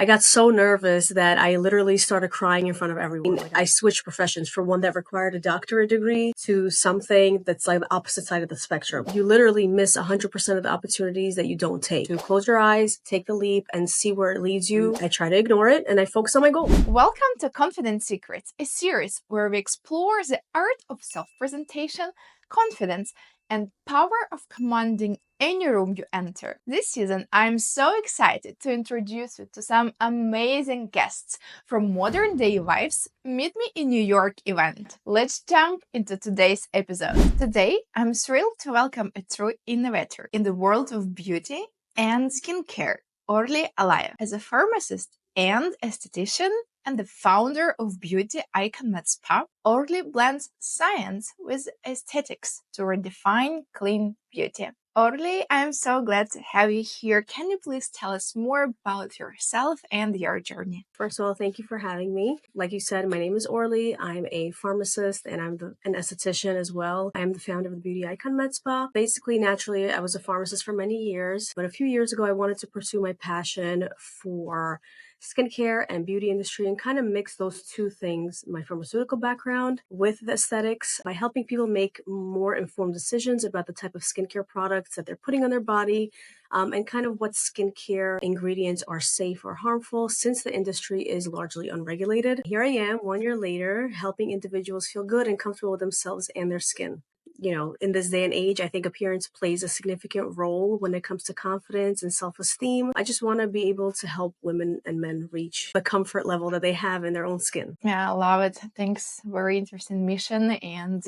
I got so nervous that I literally started crying in front of everyone. I switched professions from one that required a doctorate degree to something that's like the opposite side of the spectrum. You literally miss 100% of the opportunities that you don't take. So close your eyes, take the leap, and see where it leads you. I try to ignore it, and I focus on my goal. Welcome to Confidence Secrets, a series where we explore the art of self-presentation, confidence, and power of commanding any room you enter. This season, I'm so excited to introduce you to some amazing guests from Modern Day Wives Meet Me in New York event. Let's jump into today's episode. Today, I'm thrilled to welcome a true innovator in the world of beauty and skincare, Orly Alaev. As a pharmacist and aesthetician, and the founder of beauty icon Med Spa, Orly blends science with aesthetics to redefine clean beauty. Orly, I'm so glad to have you here. Can you please tell us more about yourself and your journey? First of all, thank you for having me. Like you said, my name is Orly. I'm a pharmacist and I'm an esthetician as well. I'm the founder of the beauty icon Med Spa. Basically, naturally, I was a pharmacist for many years, but a few years ago, I wanted to pursue my passion for skincare and beauty industry and kind of mix those two things, my pharmaceutical background with the aesthetics, by helping people make more informed decisions about the type of skincare products that they're putting on their body, and kind of what skincare ingredients are safe or harmful, since the industry is largely unregulated. Here I am 1 year later, helping individuals feel good and comfortable with themselves and their skin. You know, in this day and age, I think appearance plays a significant role when it comes to confidence and self-esteem. I just want to be able to help women and men reach the comfort level that they have in their own skin. Yeah, I love it. Thanks. Very interesting mission and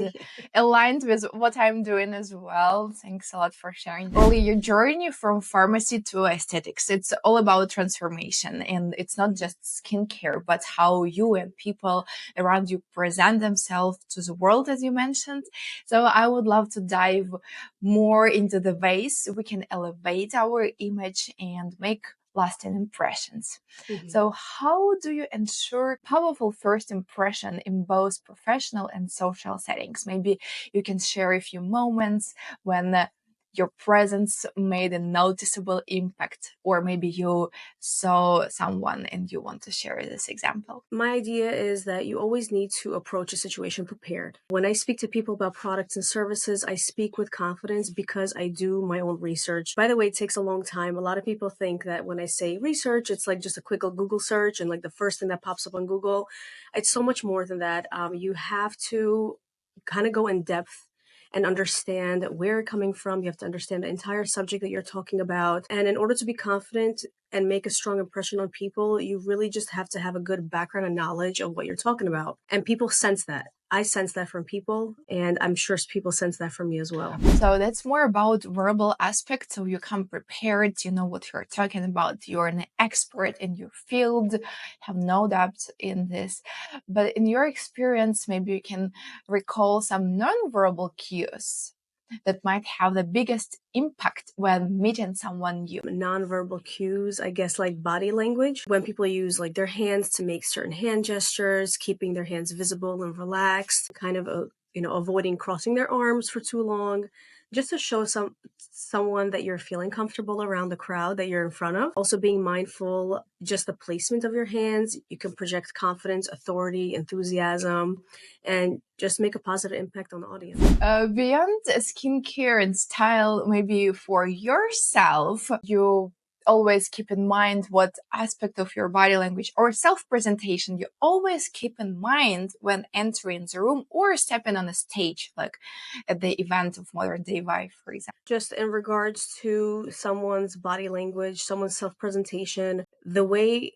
aligned with what I'm doing as well. Thanks a lot for sharing. Orly, your journey from pharmacy to aesthetics, it's all about transformation. And it's not just skincare, but how you and people around you present themselves to the world, as you mentioned. So I would love to dive more into the ways we can elevate our image and make lasting impressions. So how do you ensure powerful first impression in both professional and social settings? Maybe you can share a few moments when your presence made a noticeable impact, or maybe you saw someone and you want to share this example. My idea is that you always need to approach a situation prepared. When I speak to people about products and services, I speak with confidence because I do my own research. By the way, it takes a long time. A lot of people think that when I say research, it's like just a quick Google search and like the first thing that pops up on Google. It's so much more than that. You have to kind of go in depth and understand where you're coming from. You have to understand the entire subject that you're talking about. And in order to be confident and make a strong impression on people, you really just have to have a good background and knowledge of what you're talking about. And people sense that. I sense that from people, and I'm sure people sense that from me as well. So that's more about verbal aspect. So you come prepared, you know what you're talking about. You're an expert in your field, have no doubt in this. But in your experience, maybe you can recall some non-verbal cues that might have the biggest impact when meeting someone new. Non-verbal cues, I guess, like body language, when people use like their hands to make certain hand gestures, keeping their hands visible and relaxed, kind of avoiding crossing their arms for too long, just to show someone that you're feeling comfortable around the crowd that you're in front of. Also being mindful, just the placement of your hands. You can project confidence, authority, enthusiasm, and just make a positive impact on the audience. Beyond skincare and style, maybe for yourself, you always keep in mind what aspect of your body language or self-presentation you always keep in mind when entering the room or stepping on a stage, like at the event of Modern Day Wife, for example. Just in regards to someone's body language, someone's self-presentation, the way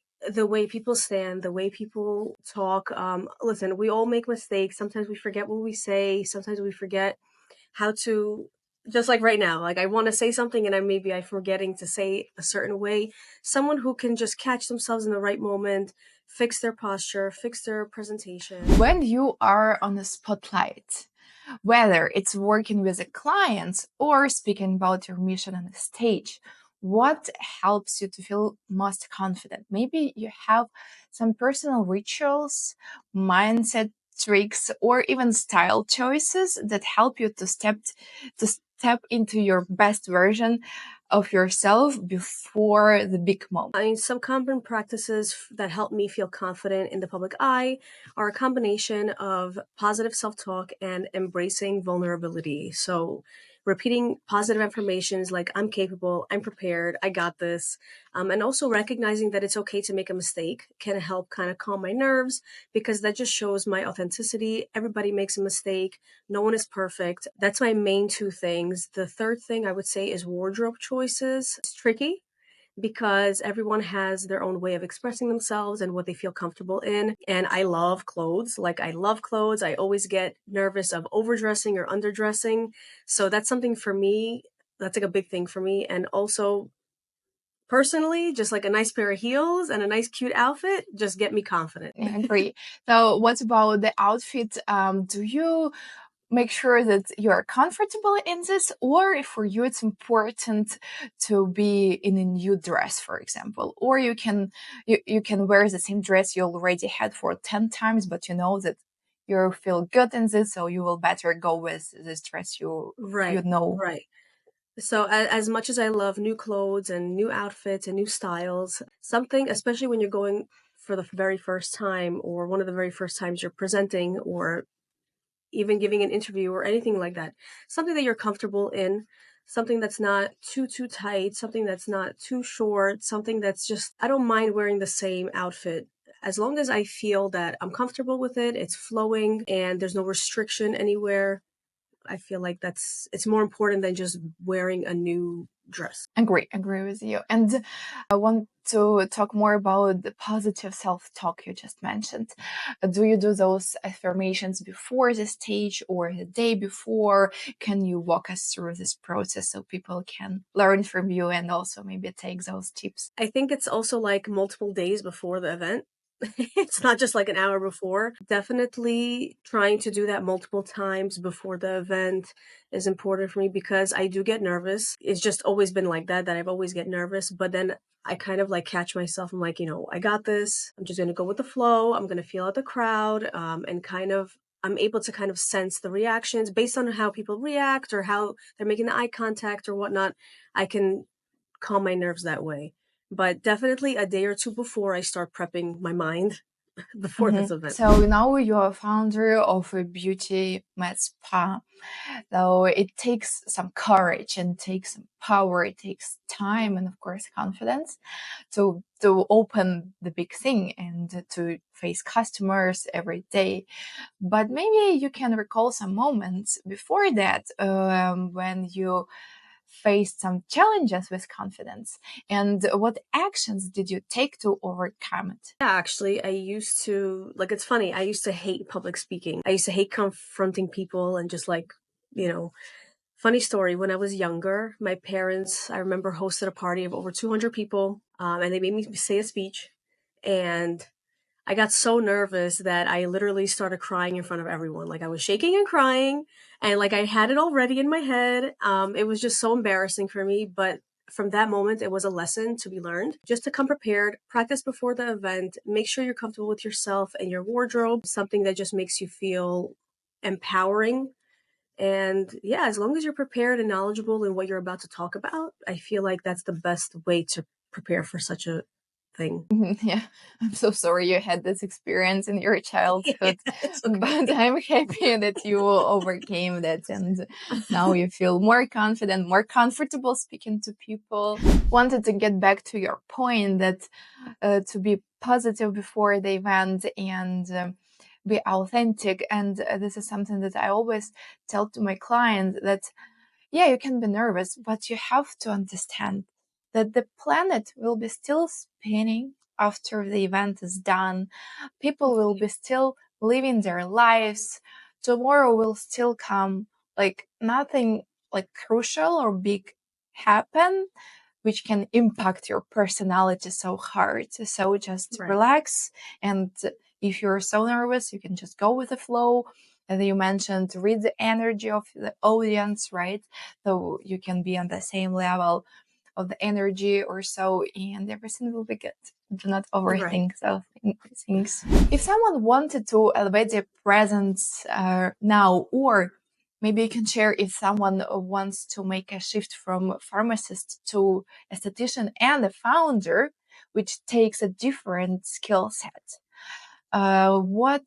people stand, the way people talk. Listen, we all make mistakes. Sometimes we forget what we say. Sometimes we forget how to, just like right now, like I want to say something and I'm forgetting to say a certain way. Someone who can just catch themselves in the right moment, fix their posture, fix their presentation. When you are on the spotlight, whether it's working with a client or speaking about your mission on the stage, what helps you to feel most confident? Maybe you have some personal rituals, mindset tricks, or even style choices that help you to step into your best version of yourself before the big moment? I mean, some common practices that help me feel confident in the public eye are a combination of positive self-talk and embracing vulnerability. So repeating positive affirmations like I'm capable, I'm prepared, I got this, and also recognizing that it's okay to make a mistake can help kind of calm my nerves, because that just shows my authenticity. Everybody makes a mistake. No one is perfect. That's my main two things. The third thing I would say is wardrobe choices. It's tricky because everyone has their own way of expressing themselves and what they feel comfortable in. And I love clothes. Like, I love clothes. I always get nervous of overdressing or underdressing. So that's something for me. That's like a big thing for me. And also, personally, just like a nice pair of heels and a nice cute outfit just get me confident. I agree. So what about the outfit? Do you make sure that you're comfortable in this, or if for you it's important to be in a new dress, for example, or you can wear the same dress you already had for 10 times, but you know that you feel good in this, so you will better go with this dress you Right, know. right. So as much as I love new clothes and new outfits and new styles, something, especially when you're going for the very first time or one of the very first times you're presenting or even giving an interview or anything like that, something that you're comfortable in, something that's not too tight, something that's not too short, something that's just, I don't mind wearing the same outfit as long as I feel that I'm comfortable with it, it's flowing and there's no restriction anywhere. I feel like it's more important than just wearing a new dress. Agree with you. And I want to talk more about the positive self-talk you just mentioned. Do you do those affirmations before the stage or the day before? Can you walk us through this process so people can learn from you and also maybe take those tips? I think it's also like multiple days before the event. It's not just like an hour before. Definitely trying to do that multiple times before the event is important for me because I do get nervous. It's just always been like that I've always get nervous, but then I kind of like catch myself. I'm like, I got this. I'm just going to go with the flow. I'm going to feel out the crowd, and kind of I'm able to kind of sense the reactions based on how people react or how they're making the eye contact or whatnot. I can calm my nerves that way. But definitely a day or two before I start prepping my mind before this event. So now you're a founder of a beauty med spa. So it takes some courage and takes some power. It takes time and of course confidence to open the big thing and to face customers every day. But maybe you can recall some moments before that when you faced some challenges with confidence, and what actions did you take to overcome it? Yeah, actually, I used to, like, it's funny, I used to hate public speaking. I used to hate confronting people and just like, funny story, when I was younger, my parents, I remember, hosted a party of over 200 people, and they made me say a speech. And I got so nervous that I literally started crying in front of everyone. Like, I was shaking and crying, and like I had it already in my head. It was just so embarrassing for me. But from that moment, it was a lesson to be learned. Just to come prepared, practice before the event, make sure you're comfortable with yourself and your wardrobe, something that just makes you feel empowering. And yeah, as long as you're prepared and knowledgeable in what you're about to talk about, I feel like that's the best way to prepare for such a thing. Yeah, I'm so sorry you had this experience in your Yeah, childhood, it's okay. but I'm happy that you overcame that and now you feel more confident, more comfortable speaking to people. Wanted to get back to your point that to be positive before the event and be authentic. And this is something that I always tell to my clients that, yeah, you can be nervous, but you have to understand that the planet will be still spinning after the event is done. People will be still living their lives. Tomorrow will still come. Like nothing like crucial or big happen which can impact your personality so hard. So just Right. relax. And if you're so nervous, you can just go with the flow. And you mentioned read the energy of the audience, right? So you can be on the same level of the energy or so, and everything will be good. Do not Right. overthink those things. If someone wanted to elevate their presence now, or Maybe you can share if someone wants to make a shift from pharmacist to aesthetician and a founder, which takes a different skill set. What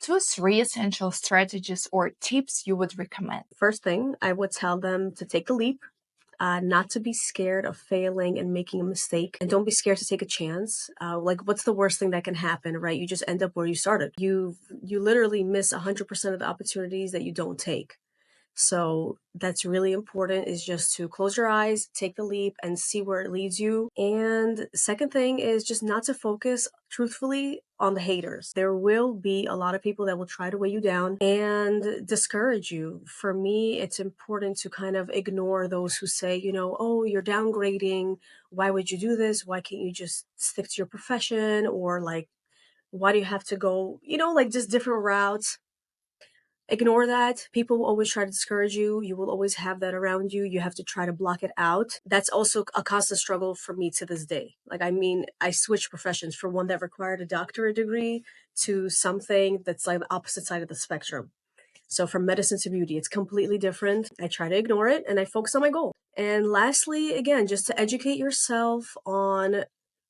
2-3 essential strategies or tips you would recommend? First thing, I would tell them to take the leap. Not to be scared of failing and making a mistake, and don't be scared to take a chance. Like, what's the worst thing that can happen, right? You just end up where you started. You literally miss 100% of the opportunities that you don't take. So that's really important, is just to close your eyes, take the leap, and see where it leads you. And second thing is just not to focus truthfully on the haters. There will be a lot of people that will try to weigh you down and discourage you. For me, it's important to kind of ignore those who say, oh, you're downgrading. Why would you do this? Why can't you just stick to your profession? Or like, why do you have to go, like just different routes? Ignore that. People will always try to discourage you. You will always have that around you. You have to try to block it out. That's also a constant struggle for me to this day. Like, I switched professions from one that required a doctorate degree to something that's like the opposite side of the spectrum. So from medicine to beauty, it's completely different. I try to ignore it and I focus on my goal. And lastly, again, just to educate yourself on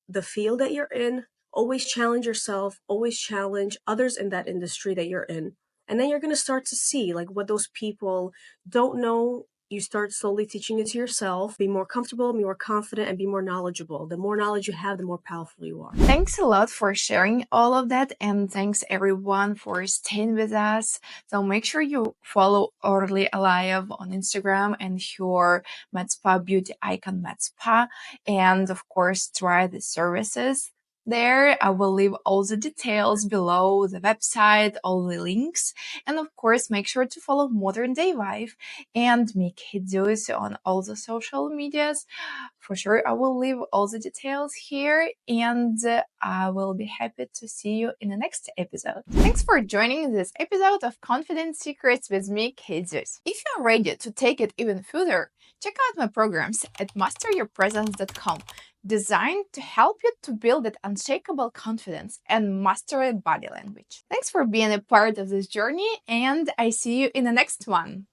the field that you're in. Always challenge yourself, always challenge others in that industry that you're in. And then you're going to start to see like what those people don't know. You start slowly teaching it to yourself. Be more comfortable, be more confident, and be more knowledgeable. The more knowledge you have, the more powerful you are. Thanks a lot for sharing all of that, and thanks everyone for staying with us. So make sure you follow Orly Alaev on Instagram and your med spa beauty icon med spa, and of course try the services there. I will leave all the details below, the website, all the links, and of course make sure to follow Modern Day Wife and me, Kate Ziuz, on all the social medias. For sure, I will leave all the details here, and I will be happy to see you in the next episode. Thanks for joining this episode of Confidence Secrets with me, Kate Ziuz. If you're ready to take it even further, check out my programs at masteryourpresence.com, designed to help you to build that unshakable confidence and master body language. Thanks for being a part of this journey, and I see you in the next one.